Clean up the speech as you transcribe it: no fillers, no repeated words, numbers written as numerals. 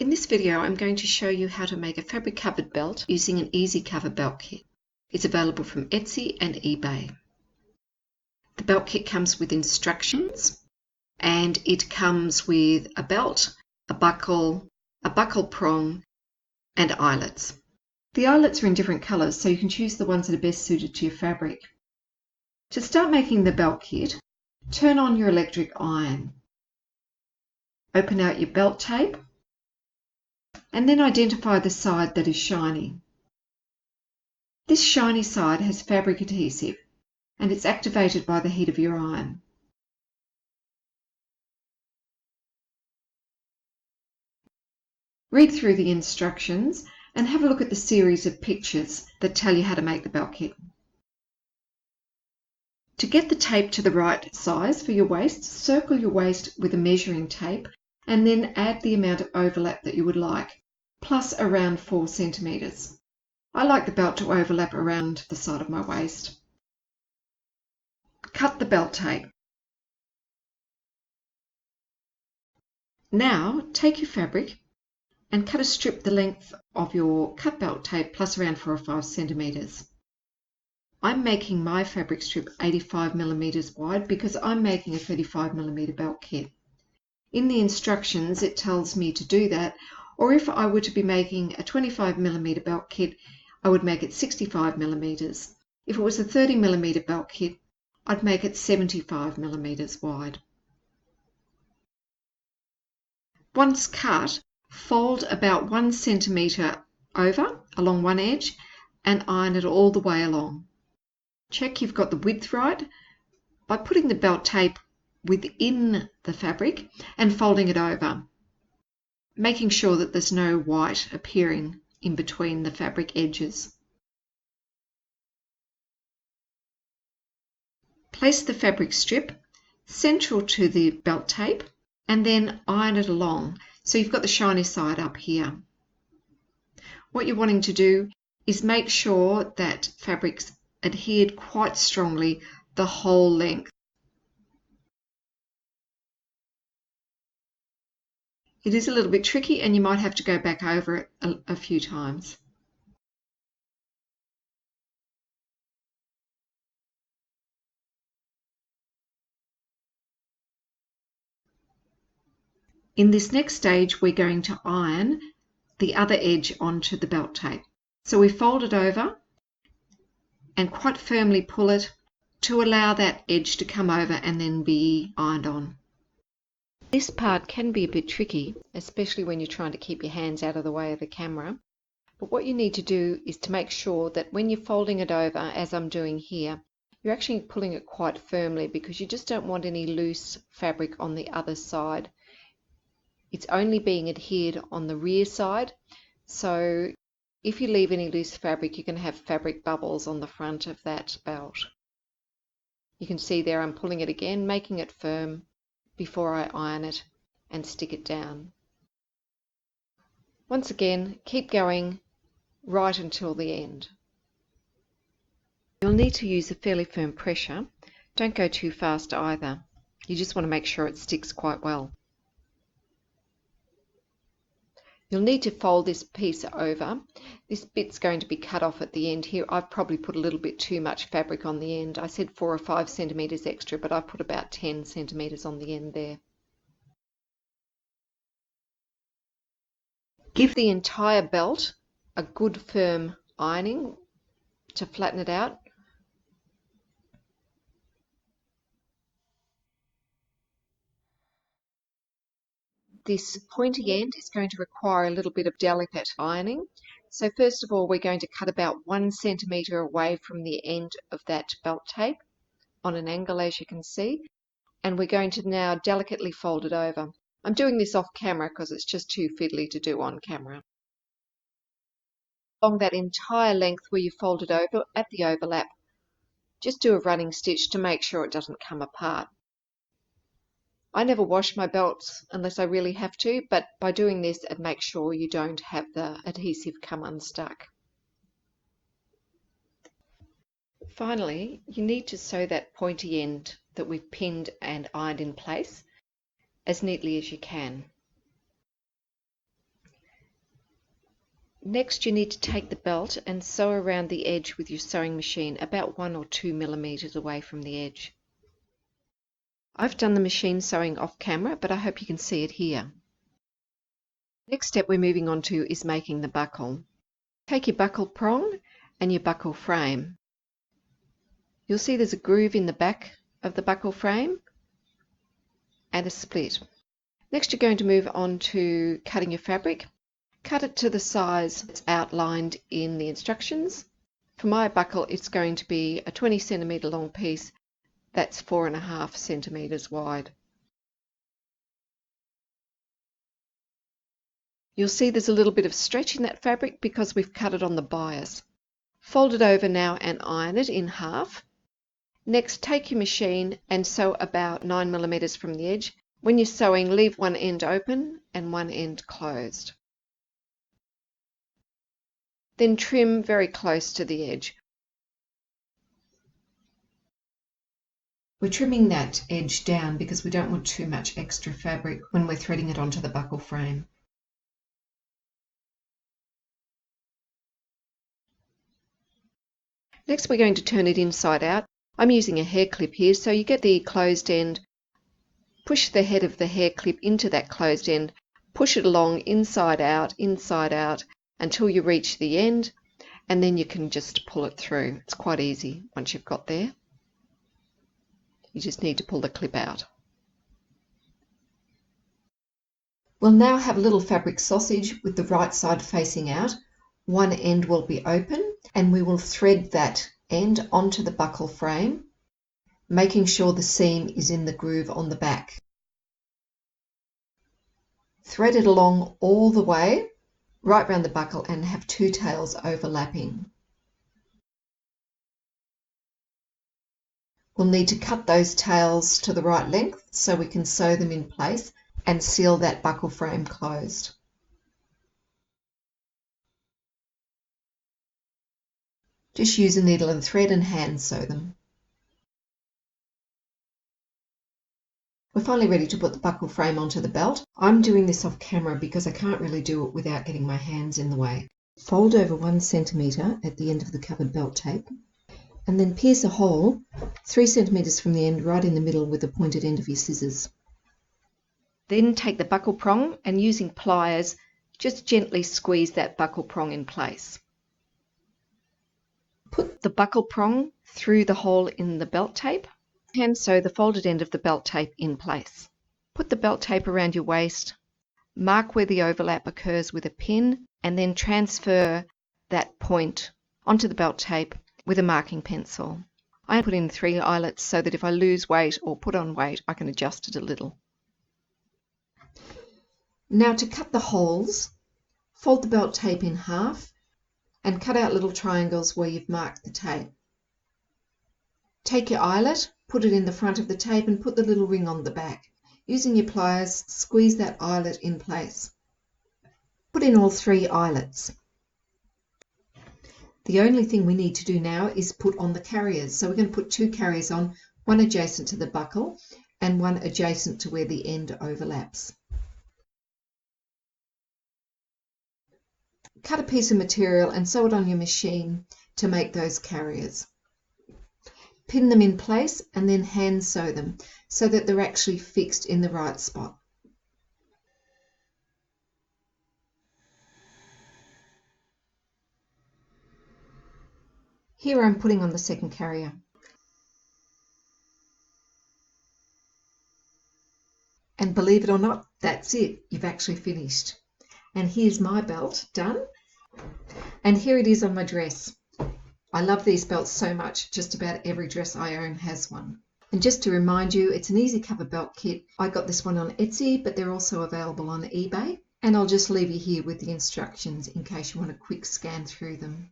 In this video, I'm going to show you how to make a fabric covered belt using an EasyCover Belt Kit. It's available from Etsy and eBay. The belt kit comes with instructions, and it comes with a belt, a buckle prong, and eyelets. The eyelets are in different colours, so you can choose the ones that are best suited to your fabric. To start making the belt kit, turn on your electric iron. Open out your belt tape, and then identify the side that is shiny. This shiny side has fabric adhesive, and it's activated by the heat of your iron. Read through the instructions and have a look at the series of pictures that tell you how to make the belt kit. To get the tape to the right size for your waist, circle your waist with a measuring tape and then add the amount of overlap that you would like, plus around 4 centimetres. I like the belt to overlap around the side of my waist. Cut the belt tape. Now take your fabric and cut a strip the length of your cut belt tape plus around 4 or 5 centimetres. I'm making my fabric strip 85 millimetres wide because I'm making a 35 millimetre belt kit. In the instructions it tells me to do that, or if I were to be making a 25 millimetre belt kit, I would make it 65 millimetres. If it was a 30 millimetre belt kit, I'd make it 75 millimetres wide. Once cut, fold about 1 centimetre over along one edge and iron it all the way along. Check you've got the width right by putting the belt tape within the fabric and folding it over, making sure that there's no white appearing in between the fabric edges. Place the fabric strip central to the belt tape and then iron it along so you've got the shiny side up here. What you're wanting to do is make sure that fabric's adhered quite strongly the whole length. It is a little bit tricky and you might have to go back over it a few times. In this next stage, we're going to iron the other edge onto the belt tape. So we fold it over and quite firmly pull it to allow that edge to come over and then be ironed on. This part can be a bit tricky, especially when you're trying to keep your hands out of the way of the camera. But what you need to do is to make sure that when you're folding it over, as I'm doing here, you're actually pulling it quite firmly because you just don't want any loose fabric on the other side. It's only being adhered on the rear side, so if you leave any loose fabric, you can have fabric bubbles on the front of that belt. You can see there I'm pulling it again, making it firm before I iron it and stick it down. Once again, keep going right until the end. You'll need to use a fairly firm pressure. Don't go too fast either. You just want to make sure it sticks quite well. You'll need to fold this piece over. This bit's going to be cut off at the end here. I've probably put a little bit too much fabric on the end. I said 4 or 5 centimetres extra, but I put about 10 centimetres on the end there. Give the entire belt a good firm ironing to flatten it out. This pointy end is going to require a little bit of delicate ironing. So first of all, we're going to cut about 1 centimetre away from the end of that belt tape on an angle, as you can see, and we're going to now delicately fold it over. I'm doing this off camera because it's just too fiddly to do on camera. Along that entire length where you fold it over at the overlap, just do a running stitch to make sure it doesn't come apart. I never wash my belts unless I really have to, but by doing this it makes sure you don't have the adhesive come unstuck. Finally, you need to sew that pointy end that we've pinned and ironed in place as neatly as you can. Next, you need to take the belt and sew around the edge with your sewing machine about 1 or 2 millimeters away from the edge. I've done the machine sewing off camera, but I hope you can see it here. Next step we're moving on to is making the buckle. Take your buckle prong and your buckle frame. You'll see there's a groove in the back of the buckle frame and a split. Next, you're going to move on to cutting your fabric. Cut it to the size that's outlined in the instructions. For my buckle, it's going to be a 20 centimeter long piece that's 4.5 centimeters wide. You'll see there's a little bit of stretch in that fabric because we've cut it on the bias. Fold it over now and iron it in half. Next, take your machine and sew about 9 millimeters from the edge. When you're sewing, leave one end open and one end closed. Then trim very close to the edge. We're trimming that edge down because we don't want too much extra fabric when we're threading it onto the buckle frame. Next, we're going to turn it inside out. I'm using a hair clip here, so you get the closed end, push the head of the hair clip into that closed end, push it along inside out, until you reach the end, and then you can just pull it through. It's quite easy once you've got there. You just need to pull the clip out. We'll now have a little fabric sausage with the right side facing out. One end will be open, and we will thread that end onto the buckle frame, making sure the seam is in the groove on the back. Thread it along all the way, right round the buckle, and have two tails overlapping. We'll need to cut those tails to the right length so we can sew them in place and seal that buckle frame closed. Just use a needle and thread and hand sew them. We're finally ready to put the buckle frame onto the belt. I'm doing this off camera because I can't really do it without getting my hands in the way. Fold over 1 centimeter at the end of the covered belt tape, and then pierce a hole 3 centimeters from the end right in the middle with the pointed end of your scissors. Then take the buckle prong and using pliers, just gently squeeze that buckle prong in place. Put the buckle prong through the hole in the belt tape. Hand sew the folded end of the belt tape in place. Put the belt tape around your waist, mark where the overlap occurs with a pin, and then transfer that point onto the belt tape with a marking pencil. I put in 3 eyelets so that if I lose weight or put on weight, I can adjust it a little. Now to cut the holes, fold the belt tape in half and cut out little triangles where you've marked the tape. Take your eyelet, put it in the front of the tape and put the little ring on the back. Using your pliers, squeeze that eyelet in place. Put in all 3 eyelets. The only thing we need to do now is put on the carriers. So we're going to put 2 carriers on, one adjacent to the buckle and one adjacent to where the end overlaps. Cut a piece of material and sew it on your machine to make those carriers. Pin them in place and then hand sew them so that they're actually fixed in the right spot. Here I'm putting on the second carrier. And believe it or not, that's it. You've actually finished. And here's my belt done. And here it is on my dress. I love these belts so much, just about every dress I own has one. And just to remind you, it's an EasyCover Belt Kit. I got this one on Etsy, but they're also available on eBay. And I'll just leave you here with the instructions in case you want a quick scan through them.